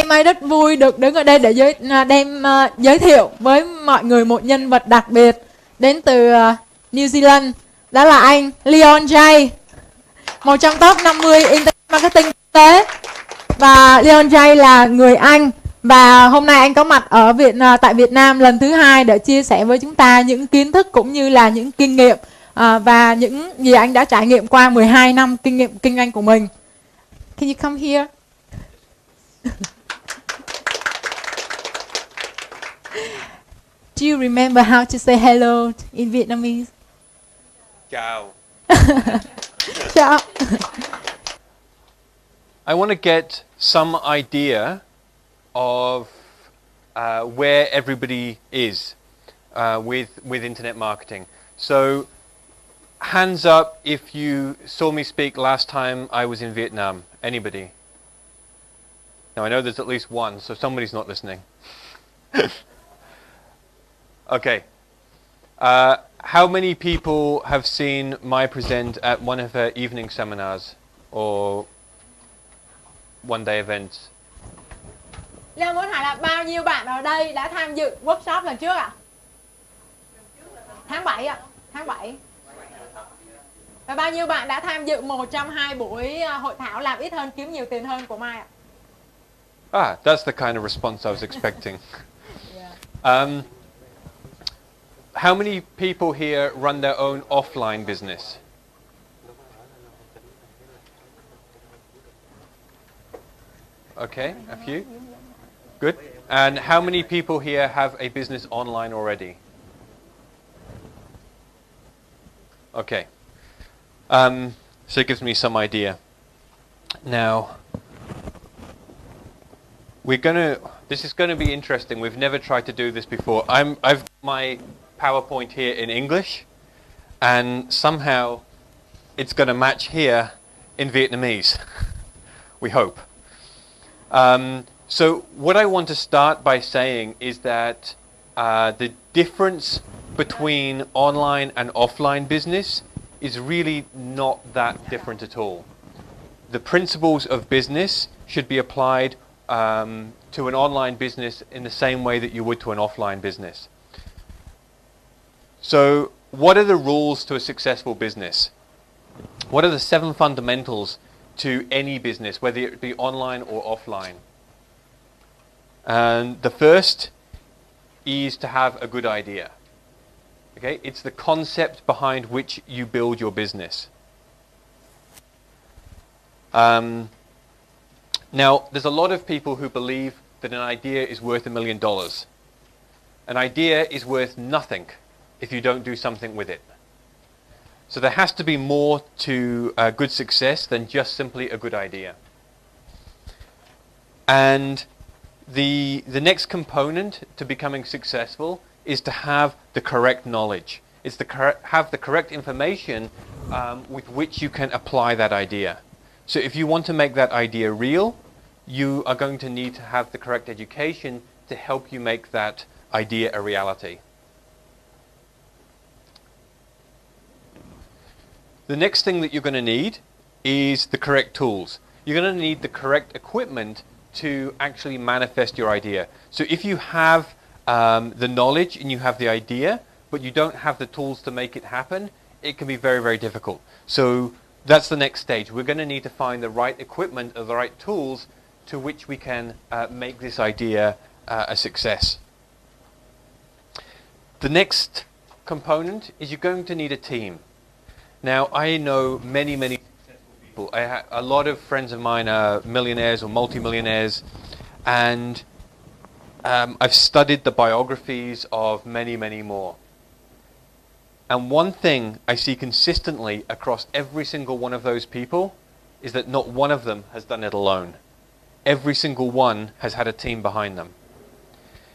nay rất vui được đứng ở đây để giới thiệu với mọi người một nhân vật đặc biệt đến từ New Zealand. Đó là anh Leon Jay, một trong top 50 Internet Marketing quốc tế. Và Leon Jay là người Anh. Và hôm nay anh có mặt ở tại Việt Nam lần thứ 2 để chia sẻ với chúng ta những kiến thức cũng như là những kinh nghiệm và những gì anh đã trải nghiệm qua 12 năm kinh nghiệm kinh doanh của mình. Can you come here? Do you remember how to say hello in Vietnamese? Ciao. Ciao. I want to get some idea of where everybody is with internet marketing. So, hands up if you saw me speak last time I was in Vietnam. Anybody? Now I know there's at least one, so somebody's not listening. Okay. How many people have seen Mai present at one of her evening seminars or one-day events? Leon muốn hỏi là bao nhiêu bạn ở đây đã tham dự workshop lần trước ạ? Tháng 7 ạ. Tháng 7. Và bao nhiêu bạn đã tham dự một trong 2 buổi hội thảo làm ít hơn kiếm nhiều tiền hơn của Mai ạ? That's the kind of response I was expecting. How many people here run their own offline business? Okay, a few. Good. And how many people here have a business online already? Okay. So it gives me some idea. Now, this is going to be interesting. We've never tried to do this before. I've got my PowerPoint here in English, and somehow it's going to match here in Vietnamese. We hope. So what I want to start by saying is that the difference between online and offline business is really not that different at all. The principles of business should be applied to an online business in the same way that you would to an offline business. So what are the rules to a successful business? What are the 7 fundamentals to any business, whether it be online or offline? And the first is to have a good idea. Okay, it's the concept behind which you build your business. Now, there's a lot of people who believe that an idea is worth $1 million. An idea is worth nothing if you don't do something with it. So there has to be more to good success than just simply a good idea. And the next component to becoming successful is to have the correct knowledge. It's to have the correct information with which you can apply that idea. So if you want to make that idea real, you are going to need to have the correct education to help you make that idea a reality. The next thing that you're going to need is the correct tools. You're going to need the correct equipment to actually manifest your idea. So if you have the knowledge and you have the idea, but you don't have the tools to make it happen, it can be very, very difficult. So that's the next stage. We're going to need to find the right equipment or the right tools to which we can make this idea a success. The next component is you're going to need a team. Now, I know many, many successful people. A lot of friends of mine are millionaires or multimillionaires, and I've studied the biographies of many, many more. And one thing I see consistently across every single one of those people is that not one of them has done it alone. Every single one has had a team behind them.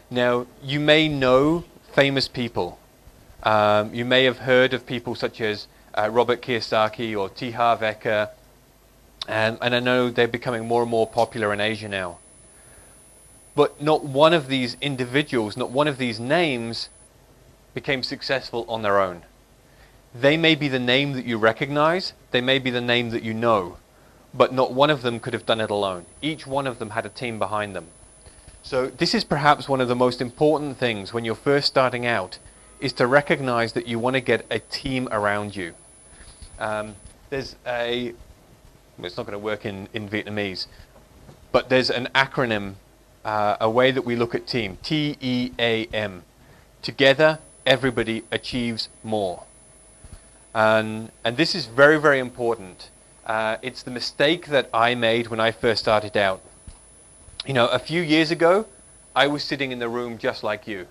Now, you may know famous people. You may have heard of people such as Robert Kiyosaki or T. Harv Eker, and I know they're becoming more and more popular in Asia now. But not one of these individuals, not one of these names became successful on their own. They may be the name that you recognize, they may be the name that you know, but not one of them could have done it alone. Each one of them had a team behind them. So this is perhaps one of the most important things when you're first starting out, is to recognize that you want to get a team around you. There's well, it's not going to work in Vietnamese, but there's an acronym, a way that we look at team, TEAM. Together, everybody achieves more. And this is very, very important. It's the mistake that I made when I first started out. You know, a few years ago, I was sitting in the room just like you.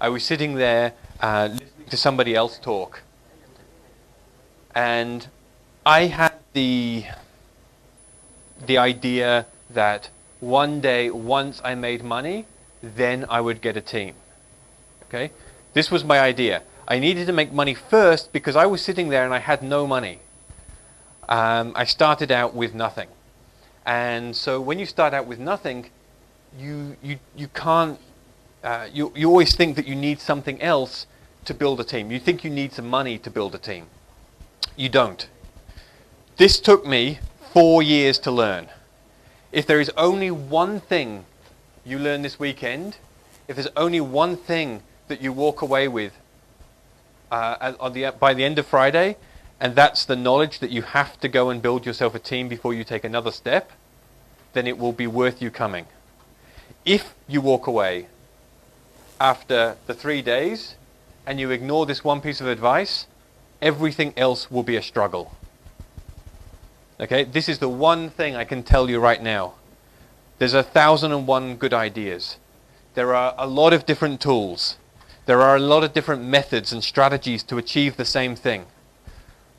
I was sitting there listening to somebody else talk. And I had the idea that one day, once I made money, then I would get a team. Okay? This was my idea. I needed to make money first because I was sitting there and I had no money. I started out with nothing. And so when you start out with nothing, you can't, you always think that you need something else to build a team. You think you need some money to build a team. You don't. This took me 4 years to learn. If there is only one thing you learn this weekend, if there's only one thing that you walk away with by the end of Friday, and that's the knowledge that you have to go and build yourself a team before you take another step, then it will be worth you coming. If you walk away after the 3 days and you ignore this one piece of advice, everything else will be a struggle. Okay, this is the one thing I can tell you right now. There's 1,001 good ideas. There are a lot of different tools. There are a lot of different methods and strategies to achieve the same thing.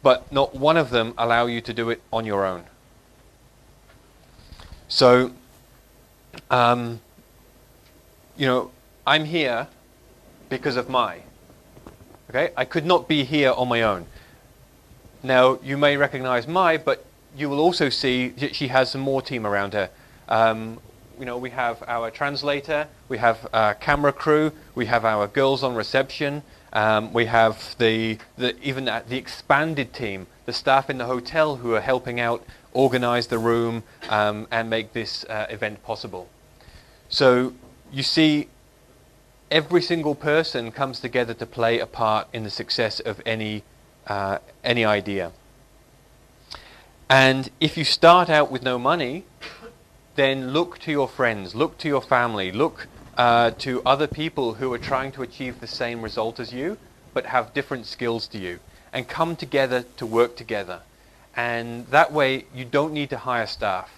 But not one of them allow you to do it on your own. So, you know, I'm here because of Mai. Okay, I could not be here on my own. Now, you may recognize Mai, but you will also see that she has some more team around her. You know, we have our translator, we have our camera crew, we have our girls on reception, we have even the expanded team, the staff in the hotel who are helping out organize the room and make this event possible. So you see, every single person comes together to play a part in the success of any idea. And if you start out with no money, then look to your friends, look to your family, look to other people who are trying to achieve the same result as you, but have different skills to you, and come together to work together. And that way, you don't need to hire staff.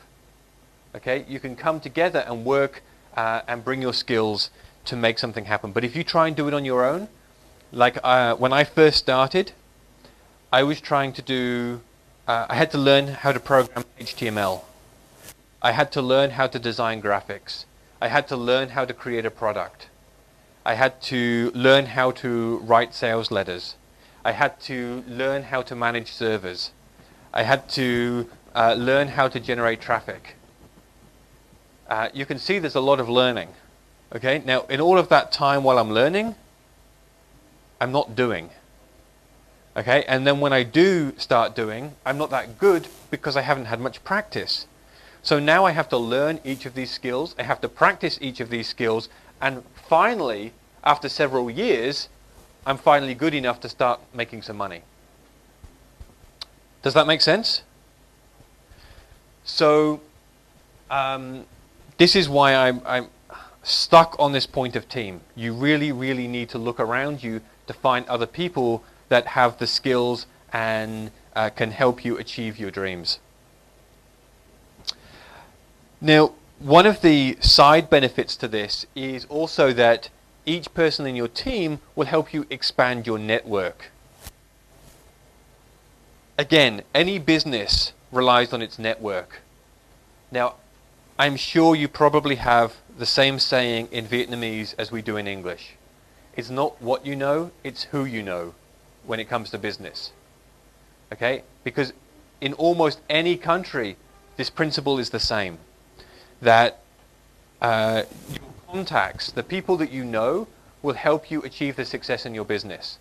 Okay, you can come together and work and bring your skills to make something happen. But if you try and do it on your own, like when I first started, I was trying to do, I had to learn how to program HTML. I had to learn how to design graphics. I had to learn how to create a product. I had to learn how to write sales letters. I had to learn how to manage servers. I had to learn how to generate traffic. You can see there's a lot of learning. Okay, now in all of that time while I'm learning, I'm not doing. Okay, and then when I do start doing, I'm not that good because I haven't had much practice. So now I have to learn each of these skills, I have to practice each of these skills, and finally, after several years, I'm finally good enough to start making some money. Does that make sense? So, this is why I'm stuck on this point of team. You really, really need to look around you to find other people that have the skills and can help you achieve your dreams. Now, one of the side benefits to this is also that each person in your team will help you expand your network. Again, any business relies on its network. Now, I'm sure you probably have the same saying in Vietnamese as we do in English. It's not what you know, it's who you know when it comes to business. Okay? Because in almost any country, this principle is the same. That your contacts, the people that you know, will help you achieve the success in your business.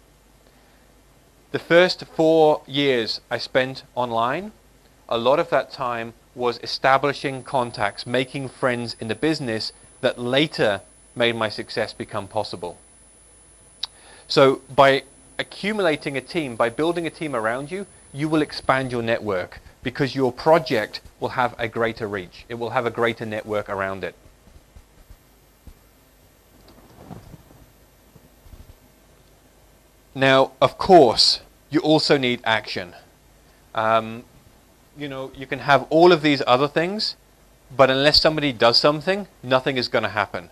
The first 4 years I spent online, a lot of that time was establishing contacts, making friends in the business that later made my success become possible. So by accumulating a team, by building a team around you, you will expand your network because your project will have a greater reach. It will have a greater network around it. Now, of course, you also need action. You know, you can have all of these other things, but unless somebody does something, nothing is going to happen.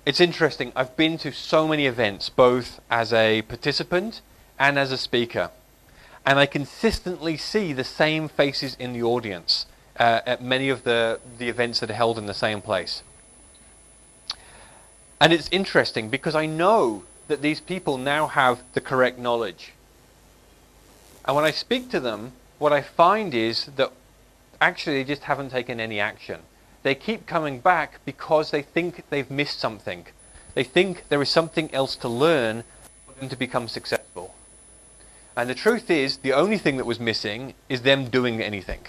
It's interesting. I've been to so many events, both as a participant and as a speaker, and I consistently see the same faces in the audience at many of the events that are held in the same place. And it's interesting because I know that these people now have the correct knowledge. And when I speak to them, what I find is that actually they just haven't taken any action. They keep coming back because they think they've missed something. They think there is something else to learn for them to become successful. And the truth is, the only thing that was missing is them doing anything.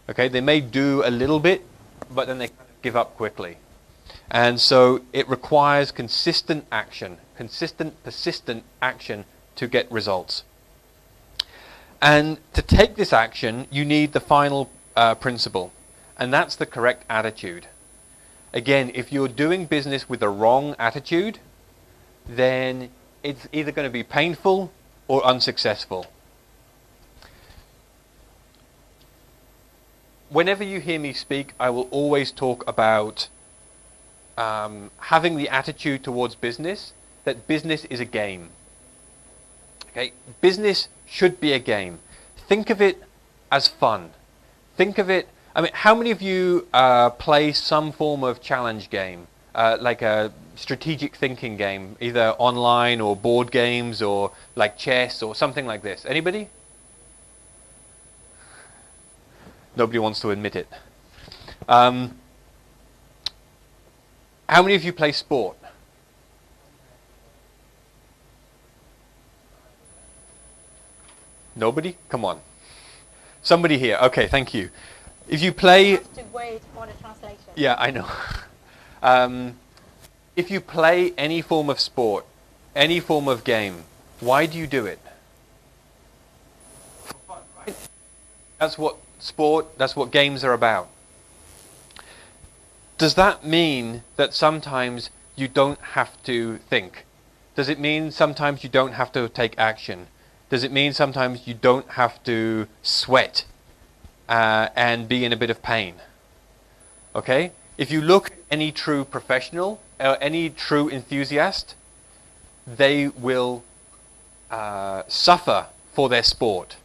Okay, they may do a little bit, but then they kind of give up quickly. And so it requires consistent action, consistent, persistent action to get results. And to take this action, you need the final principle, and that's the correct attitude. Again, if you're doing business with the wrong attitude, then it's either going to be painful or unsuccessful. Whenever you hear me speak, I will always talk about having the attitude towards business, that business is a game. Okay, business should be a game. Think of it as fun. Think of it, I mean, how many of you play some form of challenge game, like a strategic thinking game, either online or board games or like chess or something like this? Anybody? Nobody wants to admit it. How many of you play sport? Nobody? Come on. Somebody here. Okay, thank you. If you play... You have to wait for the translation. Yeah, I know. If you play any form of sport, any form of game, why do you do it? For fun, right? That's what sport, that's what games are about. Does that mean that sometimes you don't have to think? Does it mean sometimes you don't have to take action? Does it mean sometimes you don't have to sweat and be in a bit of pain? Okay? If you look at any true professional, any true enthusiast, they will suffer for their sport.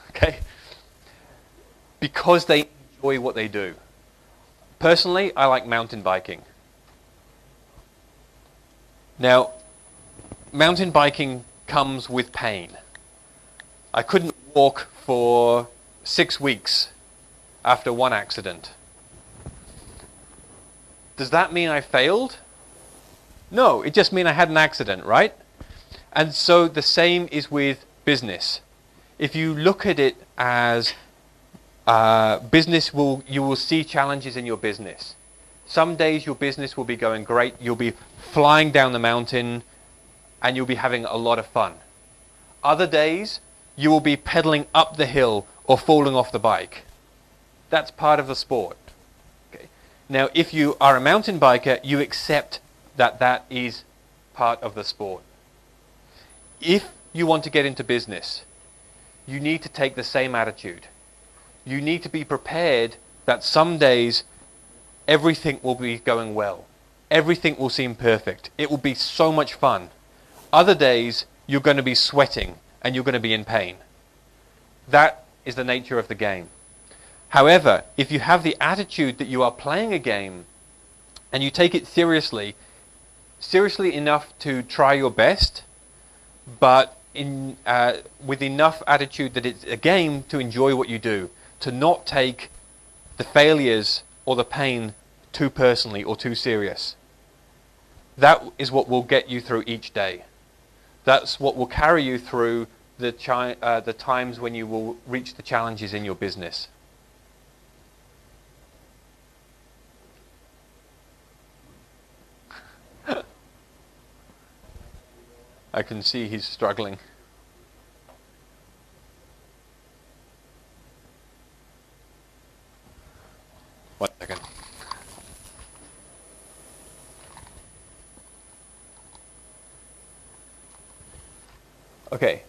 Okay? Because they enjoy what they do. Personally, I like mountain biking. Now, mountain biking comes with pain. I couldn't walk for 6 weeks after one accident. Does that mean I failed? No, it just means I had an accident, right? And so the same is with business. If you look at it as you will see challenges in your business. Some days your business will be going great. You'll be flying down the mountain and you'll be having a lot of fun. Other days you will be pedaling up the hill or falling off the bike. That's part of the sport. Okay. Now, if you are a mountain biker, you accept that that is part of the sport. If you want to get into business, you need to take the same attitude. You need to be prepared that some days everything will be going well. Everything will seem perfect. It will be so much fun. Other days you're going to be sweating and you're going to be in pain. That is the nature of the game. However, if you have the attitude that you are playing a game and you take it seriously enough to try your best, but with enough attitude that it's a game to enjoy what you do, to not take the failures or the pain too personally or too serious. That is what will get you through each day. That's what will carry you through the times when you will reach the challenges in your business. I can see he's struggling. One second. Okay.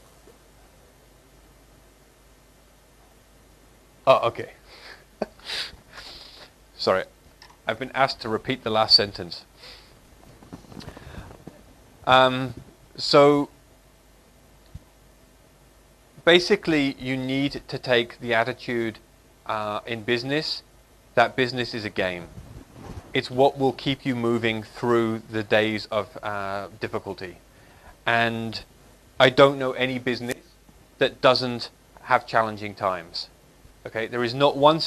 Oh, okay. Sorry. I've been asked to repeat the last sentence. So basically you need to take the attitude in business that business is a game. It's what will keep you moving through the days of difficulty. And I don't know any business that doesn't have challenging times. Okay, there is not one